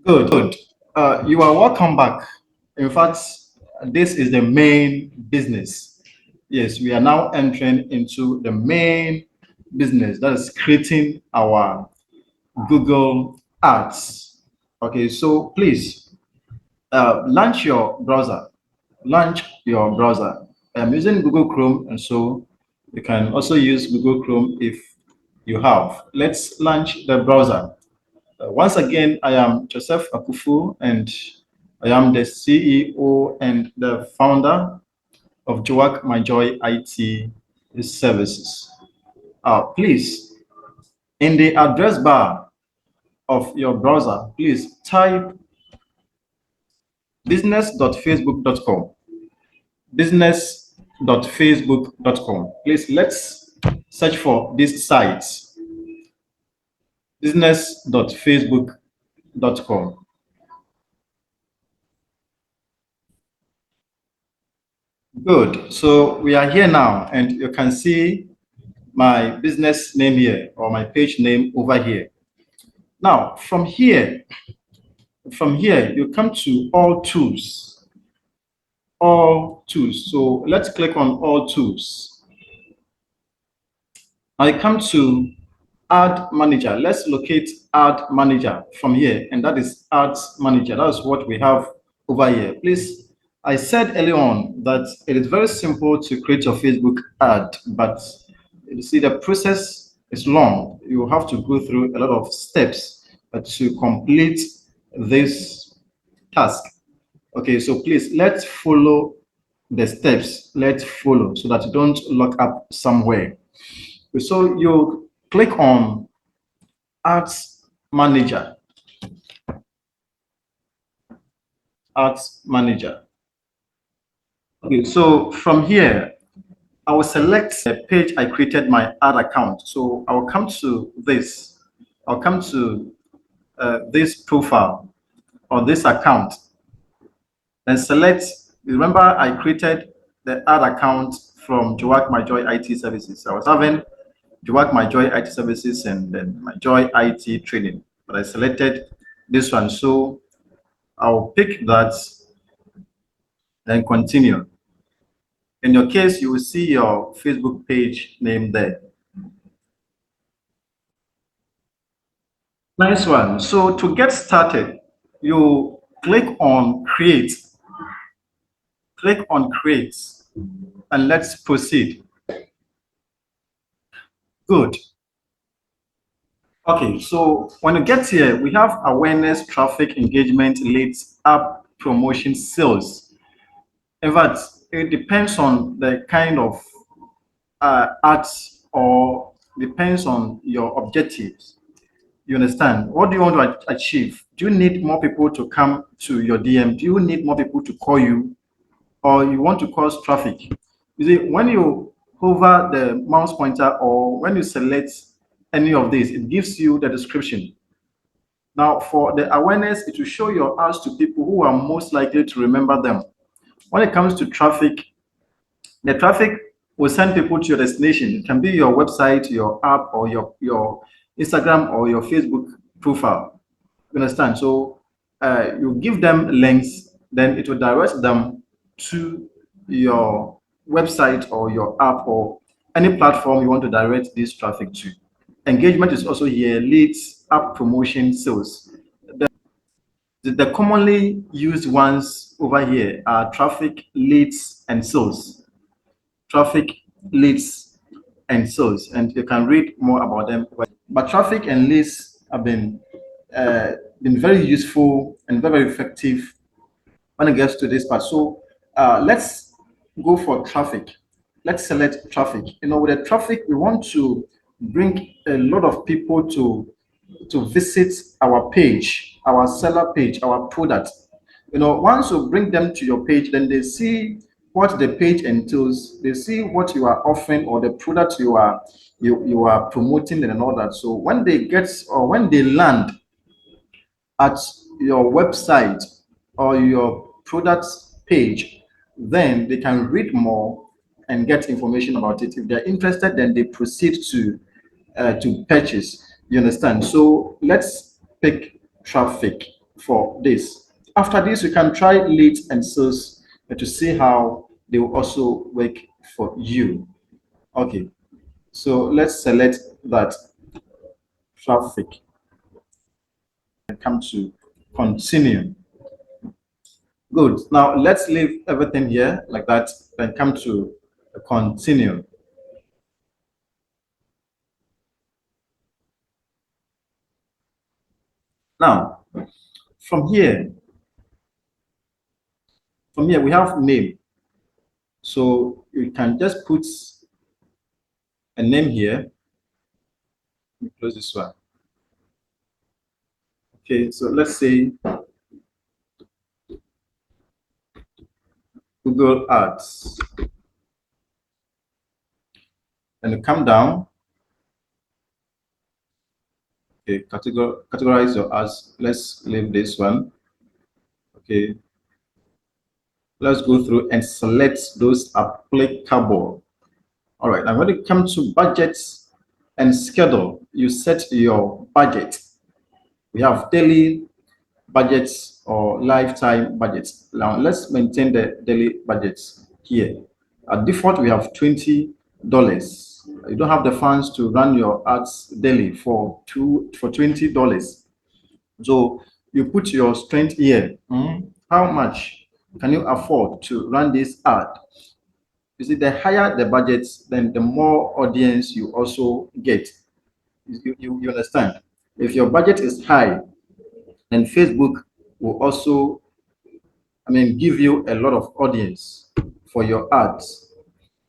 Good, good. You are welcome back. In fact, this is the main business. Yes, we are now entering into the main business that is creating our Google Ads. Okay, so please launch your browser. Launch your browser. I'm using Google Chrome, and so you can also use Google Chrome if you have. Let's launch the browser. Once again, I am Joseph Akufu, and I am the CEO and the founder of Joak My Joy IT Services. Please, in the address bar of your browser, please type business.facebook.com. Business.facebook.com. Please, let's search for this site, business.facebook.com. Good. So we are here now, and you can see my business name here or my page name over here. Now, from here, you come to all tools. All tools. So let's click on all tools. I come to Ad Manager. Let's locate Ad Manager from here, and that is Ads Manager. That is what we have over here. Please, I said earlier on that it is very simple to create your Facebook ad, but you see the process is long. You have to go through a lot of steps to complete this task. Okay, so please let's follow the steps. Let's follow so that you don't lock up somewhere. So you click on Ads Manager. Ads Manager. Okay, so from here, I will select the page I created my ad account. So I will come to this. I'll come to this profile or this account and select. Remember, I created the ad account from Joak My Joy IT Services. I was having Joak My Joy IT Services and then My Joy IT Training, but I selected this one. So I'll pick that and continue. In your case, you will see your Facebook page name there. Nice one. So to get started, you click on create. Click on create and let's proceed. Good. Okay, so when you get here, we have awareness, traffic, engagement, leads, app promotion, sales. In fact, it depends on the kind of ads or depends on your objectives. You understand? What do you want to achieve? Do you need more people to come to your DM? Do you need more people to call you? Or you want to cause traffic? You see, when you hover the mouse pointer or when you select any of these, it gives you the description. Now, for the awareness, it will show your ads to people who are most likely to remember them. When it comes to traffic, the traffic will send people to your destination. It can be your website, your app, or your Instagram or your Facebook profile. You understand? So you give them links, then it will direct them to your website or your app or any platform you want to direct this traffic to. Engagement is also here, leads, app promotion, sales. The commonly used ones over here are traffic, leads, and sales. Traffic, leads, and sales. And you can read more about them. But traffic and leads have been very useful and very effective when it gets to this part. So let's go for traffic. Let's select traffic. You know, with the traffic, we want to bring a lot of people to visit our page, our seller page, our product. You know, once you bring them to your page, then they see what the page entails. They see what you are offering or the product you are promoting and all that. So when they get or when they land at your website or your product page, then they can read more and get information about it. If they're interested, then they proceed to purchase. You understand? So let's pick traffic. for this. After this, you can try leads and sales to see how they will also work for you. Okay, so let's select that traffic and come to continue. Good. Now let's leave everything here like that and come to continue. Now, from here, we have name. So you can just put a name here. Let me close this one. Okay, so let's say Google Ads. And you come down. Okay, categorize your ads. Let's leave this one. Okay, let's go through and select those applicable. All right, now when it comes to budgets and schedule, you set your budget. We have daily budgets or lifetime budgets. Now let's maintain the daily budgets here. At default, we have $20. You don't have the funds to run your ads daily for $20. So you put your strength here. How much can you afford to run this ad? You see, the higher the budget, then the more audience you also get. You understand? If your budget is high, then Facebook will also, give you a lot of audience for your ads.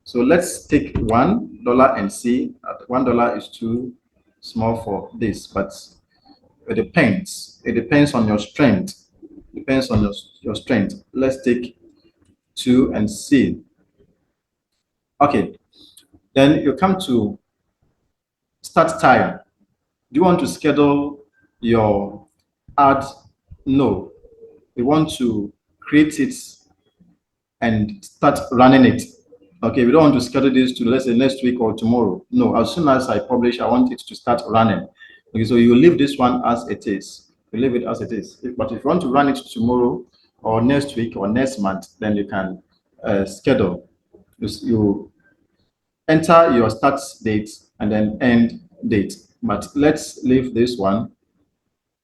So let's take $1 and see. $1 is too small for this, but it depends. It depends on your strength. Depends on your strength. Let's take 2 and see. Okay. Then you come to start time. Do you want to schedule your ad? No. We want to create it and start running it. Okay, we don't want to schedule this to, let's say, next week or tomorrow. No, as soon as I publish, I want it to start running. Okay, so you leave this one as it is. You leave it as it is. But if you want to run it tomorrow or next week or next month, then you can schedule. You enter your start date and then end date. But let's leave this one.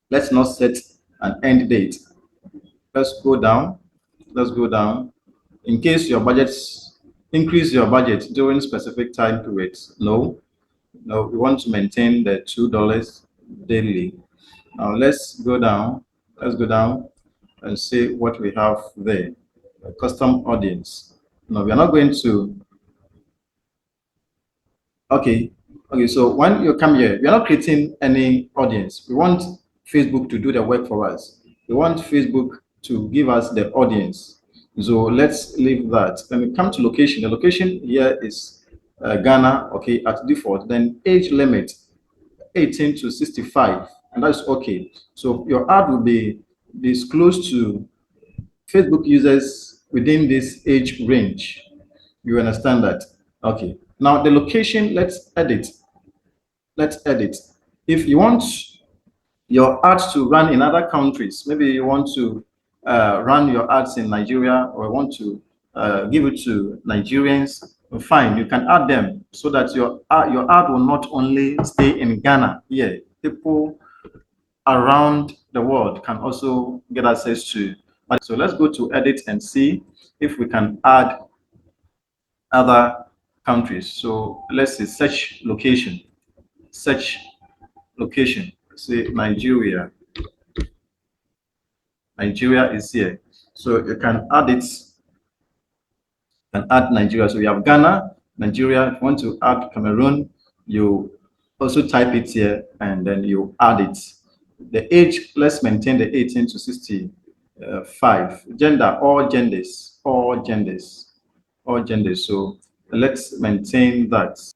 Let's not set an end date. Let's go down. Let's go down. In case your budgets, increase your budget during specific time periods. No, we want to maintain the $2 daily. Now let's go down. Let's go down and see what we have there. A custom audience. No, we are not going to. Okay. So when you come here, we are not creating any audience. We want Facebook to do the work for us. We want Facebook to give us the audience. So let's leave that. When we come to location, the location here is Ghana, okay, at default. Then age limit, 18 to 65, and that's okay. So your ad will be disclosed to Facebook users within this age range. You understand that? Okay. Now the location, let's edit. If you want your ads to run in other countries, maybe you want to run your ads in Nigeria or want to give it to Nigerians, fine, you can add them so that your ad will not only stay in Ghana. Yeah, people around the world can also get access to. So let's go to edit and see if we can add other countries. So let's say search location, say Nigeria. Nigeria is here. So you can add it and add Nigeria. So you have Ghana, Nigeria. If you want to add Cameroon, you also type it here and then you add it. The age, let's maintain the 18 to 65. Gender, all genders. So let's maintain that.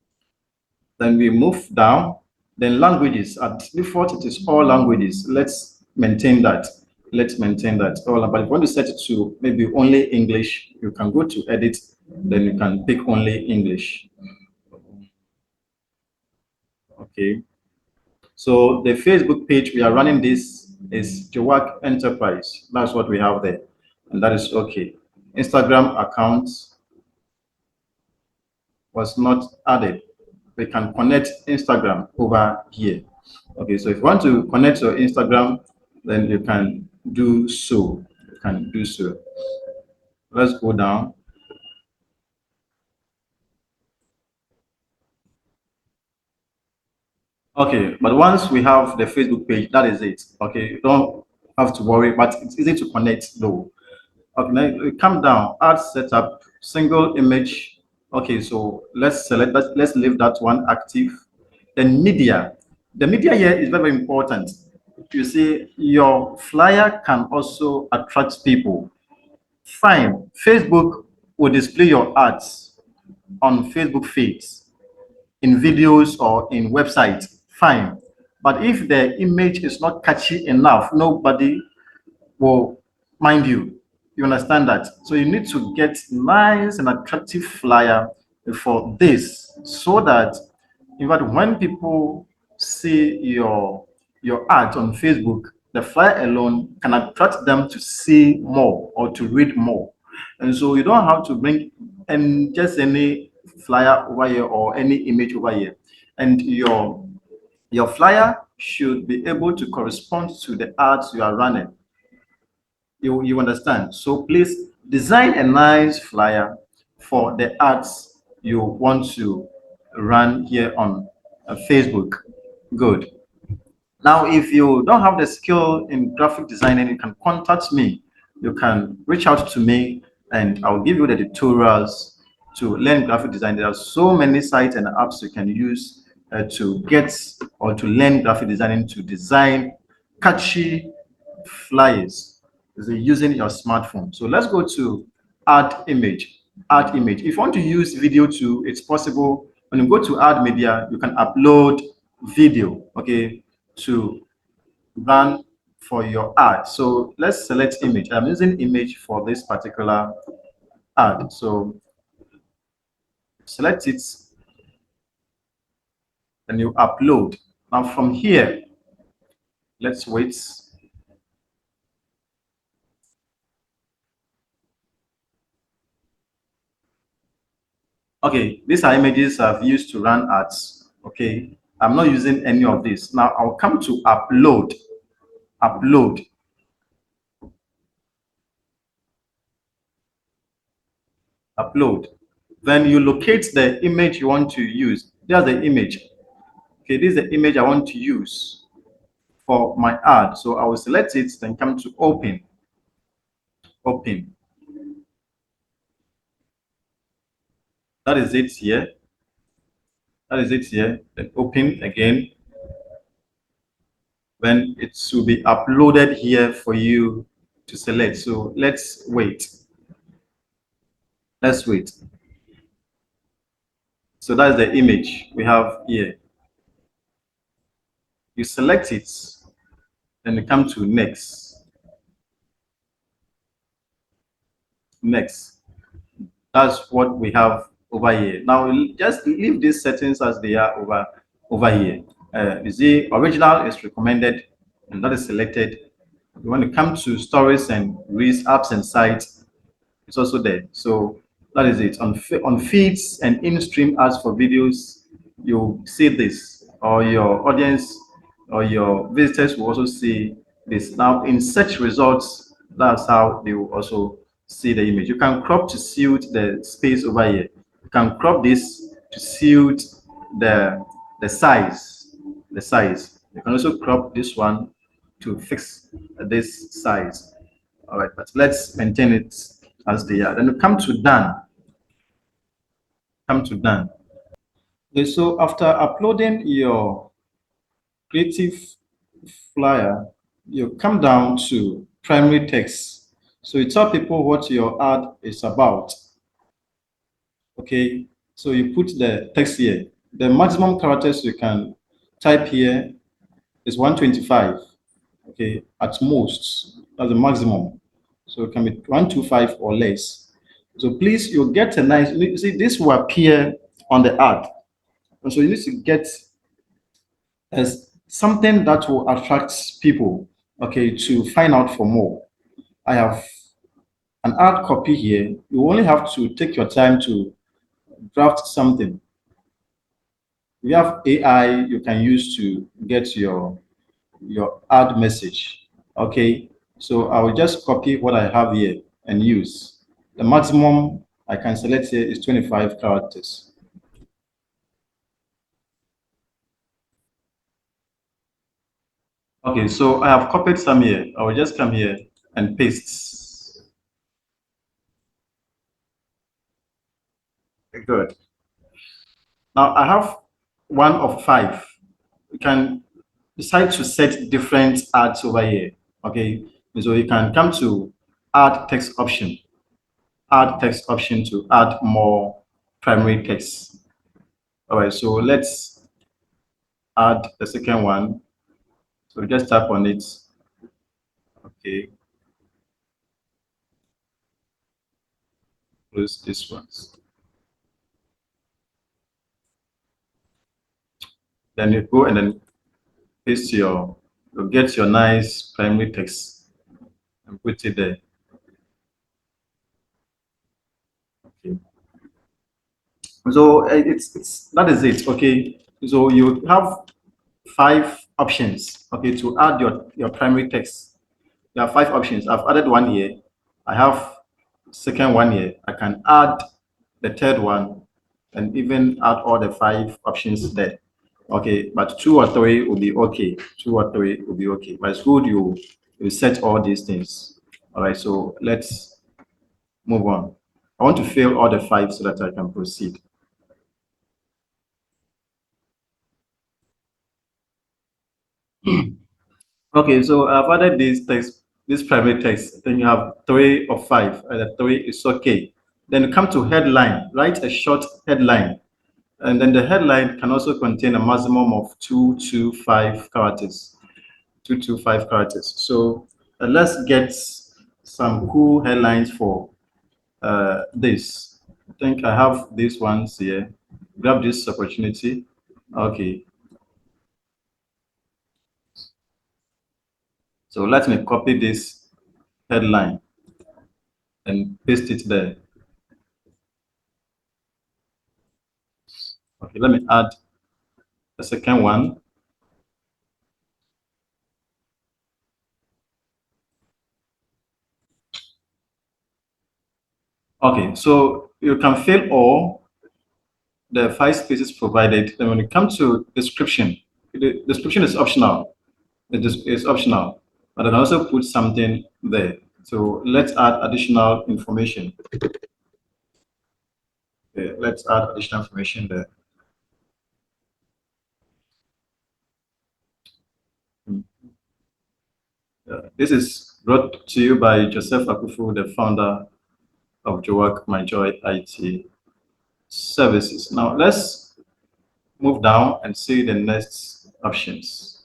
Then we move down. Then languages, at default, it is all languages. Let's maintain that. But if you want to set it to maybe only English, you can go to edit, then you can pick only English. Okay. So the Facebook page, we are running this is Jawak Enterprise. That's what we have there, and that is okay. Instagram account was not added. We can connect Instagram over here. Okay, so if you want to connect your Instagram, then you can do so. You can do so. Let's go down. Okay, but once we have the Facebook page, that is it. Okay, you don't have to worry, but it's easy to connect though. Okay, now we come down, add setup, single image. Okay, so let's select that, let's leave that one active. Then media. The media here is very important. You see, your flyer can also attract people. Fine, Facebook will display your ads on Facebook feeds, in videos or in websites. Fine. But if the image is not catchy enough, nobody will mind you. You understand that? So you need to get nice and attractive flyer for this so that in fact when people see your ad on Facebook, the flyer alone can attract them to see more or to read more. And so you don't have to bring and just any flyer over here or any image over here. And your flyer should be able to correspond to the ads you are running. You understand? So please design a nice flyer for the ads you want to run here on Facebook. Good. Now, if you don't have the skill in graphic designing, you can contact me. You can reach out to me and I'll give you the tutorials to learn graphic design. There are so many sites and apps you can use to get or to learn graphic designing, to design catchy flyers using your smartphone. So let's go to add image. Add image. If you want to use video too, it's possible. When you go to add media, you can upload video, okay, to run for your ad. So let's select image. I'm using image for this particular ad. So select it and you upload. Now from here, let's wait. Okay, these are images I've used to run ads. Okay, I'm not using any of this. Now I'll come to upload. Upload. Upload. Then you locate the image you want to use. There's the image. Okay, this is the image I want to use for my ad. So I will select it, then come to open. Open. That is it here. That is it here. Then open again. Then it should be uploaded here for you to select. So let's wait. Let's wait. So that's the image we have here. You select it, then you come to next. Next. That's what we have over here. Now just leave these settings as they are over here. You see, original is recommended, and that is selected. You want to come to stories and reads apps and sites, it's also there. So that is it. On feeds and in-stream ads for videos, you see this, or your audience or your visitors will also see this. Now in search results, that's how they will also see the image. You can crop to suit the space over here. You can crop this to suit the size. The size. You can also crop this one to fix this size. All right, but let's maintain it as they are. Then you come to done. Come to done. Okay, so after uploading your creative flyer, you come down to primary text. So you tell people what your ad is about. Okay, so you put the text here. The maximum characters you can type here is 125. Okay, at most, that's the maximum. So it can be 125 or less. So please, you get a nice, you see, this will appear on the ad. And so you need to get as something that will attract people. okay, to find out for more. I have an hard copy here. You only have to take your time to draft something. You have AI you can use to get your ad message. Okay, so I will just copy what I have here and use. The maximum I can select here is 25 characters. Okay, so I have copied some here. I will just come here and paste. Good. Now I have one of five. You can decide to set different ads over here. Okay, so you can come to add text option, add text option to add more primary text. All right, so let's add the second one. So just tap on it. Okay, close this one. Then you go and then paste you get your nice primary text and put it there. Okay. So it's that is it. Okay. So you have five options. Okay, to add your primary text. There are five options. I've added one here. I have second one here. I can add the third one and even add all the five options there. Okay, but two or three will be okay. Two or three will be okay. But it's good you set all these things. All right, so let's move on. I want to fill all the five so that I can proceed. Okay, so I've added this text, this primary text. Then you have three or five, and the three is okay. Then you come to headline, write a short headline. And then the headline can also contain a maximum of 225 characters. 225 characters. So let's get some cool headlines for this. I think I have these ones here. Grab this opportunity. Okay. So let me copy this headline and paste it there. Okay, let me add the second one. Okay, so you can fill all the five spaces provided. Then when it comes to description, the description is optional. It's optional, but I can also put something there. So let's add additional information. Let's add additional information there. This is brought to you by Joseph Akufu, the founder of Jowak My Joy IT Services. Now let's move down and see the next options.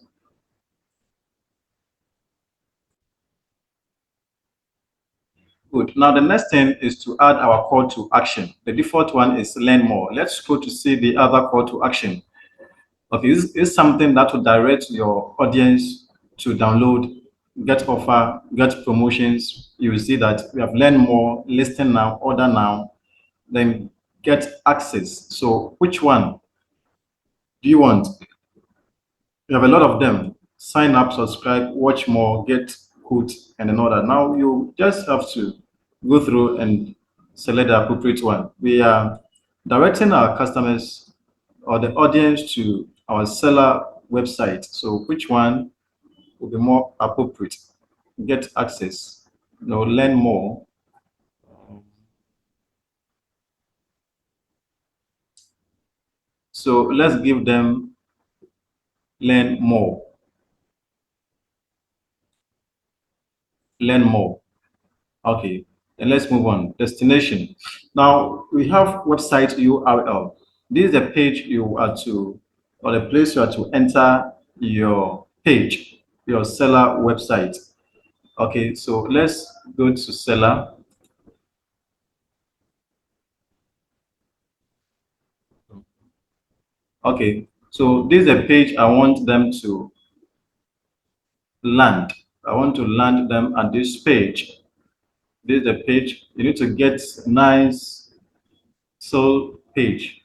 Good. Now the next thing is to add our call to action. The default one is learn more. Let's go to see the other call to action. Okay, this is something that will direct your audience to download, get offer, get promotions. You will see that we have learned more, listen now, order now, then get access. So which one do you want? You have a lot of them. Sign up, subscribe, watch more, get hooked, and another. Now you just have to go through and select the appropriate one. We are directing our customers or the audience to our seller website. So which one will be more appropriate? Get access, learn more. So let's give them learn more, learn more. Okay, then let's move on. Destination. Now we have website URL. This is the page you are to, or the place you are to enter your page, your seller website. Okay, so let's go to seller. Okay, so this is a page I want them to land. I want to land them at this page. This is the page. You need to get nice soul page.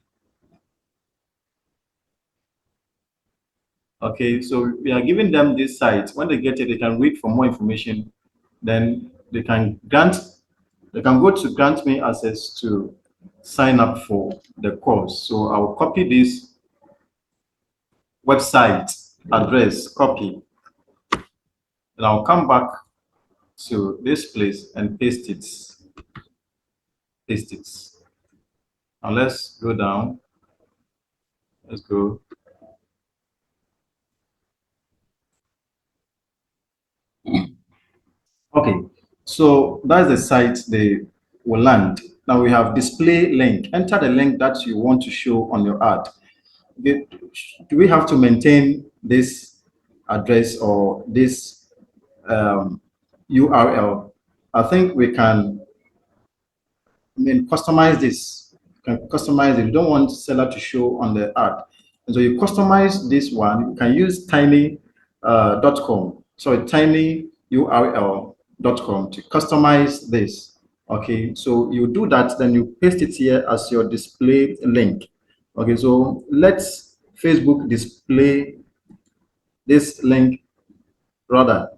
Okay, so we are giving them this site. When they get it, they can read for more information. Then they can go to grant me access to sign up for the course. So I will copy this website address, copy, and I'll come back to this place and paste it. Paste it. Now let's go down. Let's go. Okay, so that's the site they will land. Now we have display link. Enter the link that you want to show on your ad. Do we have to maintain this address or this URL? I think we can, customize this. You can customize it. You don't want seller to show on the ad. And so you customize this one. You can use tiny.com. So tiny URL.com to customize this. Okay, so you do that, then you paste it here as your display link. Okay, so let's Facebook display this link rather.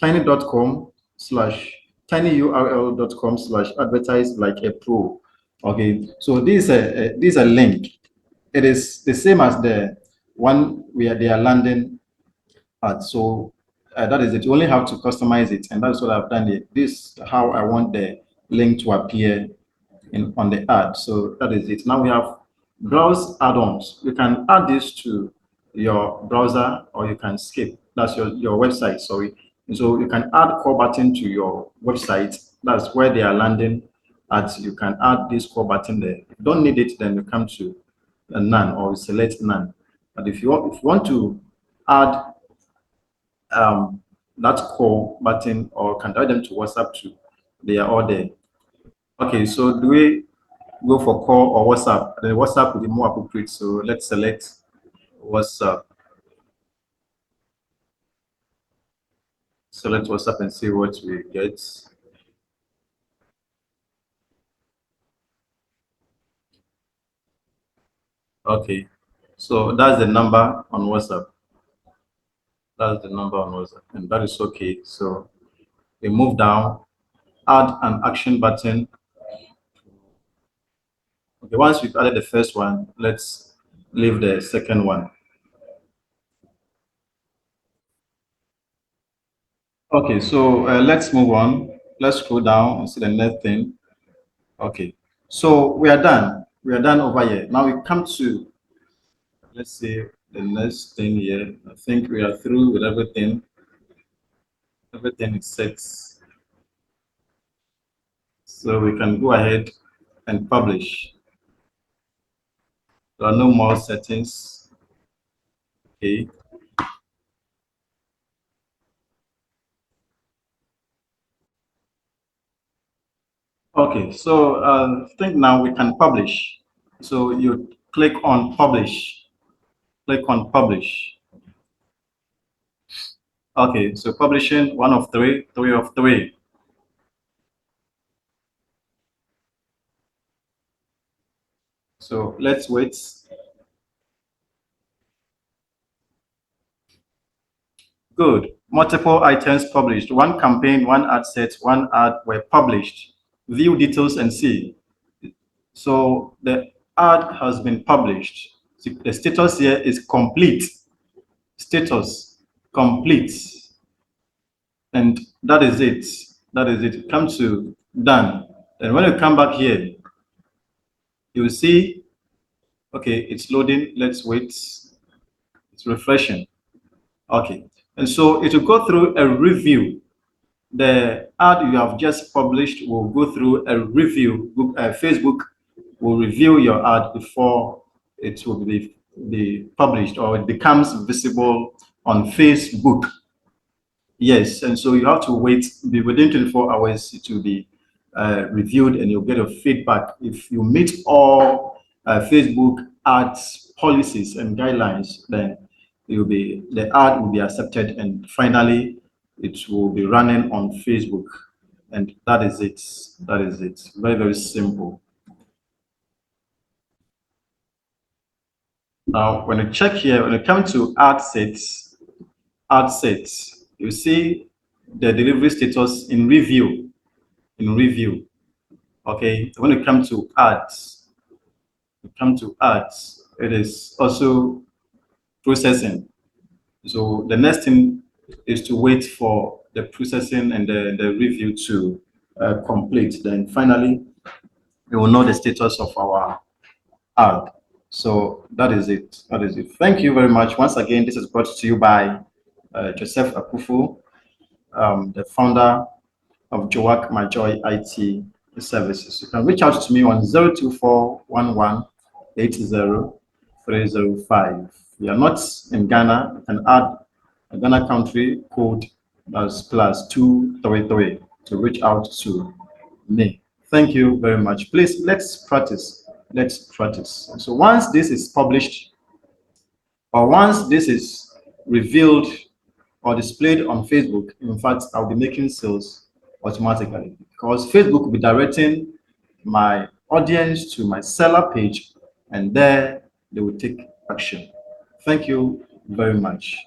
Tiny.com slash tinyurl.com slash advertise like a pro. Okay, so this is a link. It is the same as the one where they are landing at. So that is it. You only have to customize it, and that's what I've done here. This is how I want the link to appear on the ad. So that is it. Now we have browse add-ons. You can add this to your browser or you can skip. That's your website, sorry. And so you can add core button to your website. That's where they are landing at. You can add this core button there. If you don't need it, then you come to none or select none. But if you want to add that core button or can direct them to WhatsApp too, they are all there. Okay, so do we go for call or WhatsApp? The WhatsApp will be more appropriate. So let's select WhatsApp. Select WhatsApp and see what we get. Okay, so that's the number on WhatsApp. That's the number on WhatsApp, and that is okay. So we move down, add an action button. Okay, once we've added the first one, let's leave the second one. Okay, so let's move on. Let's scroll down and see the next thing. Okay, so we are done. We are done over here. Now we come to, let's see the next thing here. I think we are through with everything. Everything is set. So we can go ahead and publish. There are no more settings. Okay. Okay, so I think now we can publish. So you click on publish. Click on publish. Okay, so publishing one of three, three of three. So let's wait. Good. Multiple items published. One campaign, one ad set, one ad were published. View details and see. So the ad has been published. The status here is complete. Status complete. And that is it. That is it. Come to done. And when you come back here, you will see, okay, it's loading. Let's wait. It's refreshing. Okay. And so it will go through a review. The ad you have just published will go through a review. Facebook will review your ad before it will be published or it becomes visible on Facebook. Yes, and so you have to wait, be within 24 hours to be reviewed and you'll get a feedback. If you meet all Facebook ads policies and guidelines, then the ad will be accepted, and finally it will be running on Facebook. And that is it. That is it. Very, very simple. Now, when you check here, when you come to ad sets, you see the delivery status in review. In review. Okay. When you come to ads, it is also processing. So the next thing is to wait for the processing and the review to complete. Then finally, we will know the status of our ad. So that is it. That is it. Thank you very much. Once again, this is brought to you by Joseph Akufo, the founder of Joak Majoy IT Services. You can reach out to me on 0241180 you are not in Ghana, you can add a Ghana country code as +233 to reach out to me. Thank you very much. Please, let's practice. Let's practice. So once this is published, or once this is revealed or displayed on Facebook, in fact, I'll be making sales automatically because Facebook will be directing my audience to my seller page, and there they will take action. Thank you very much.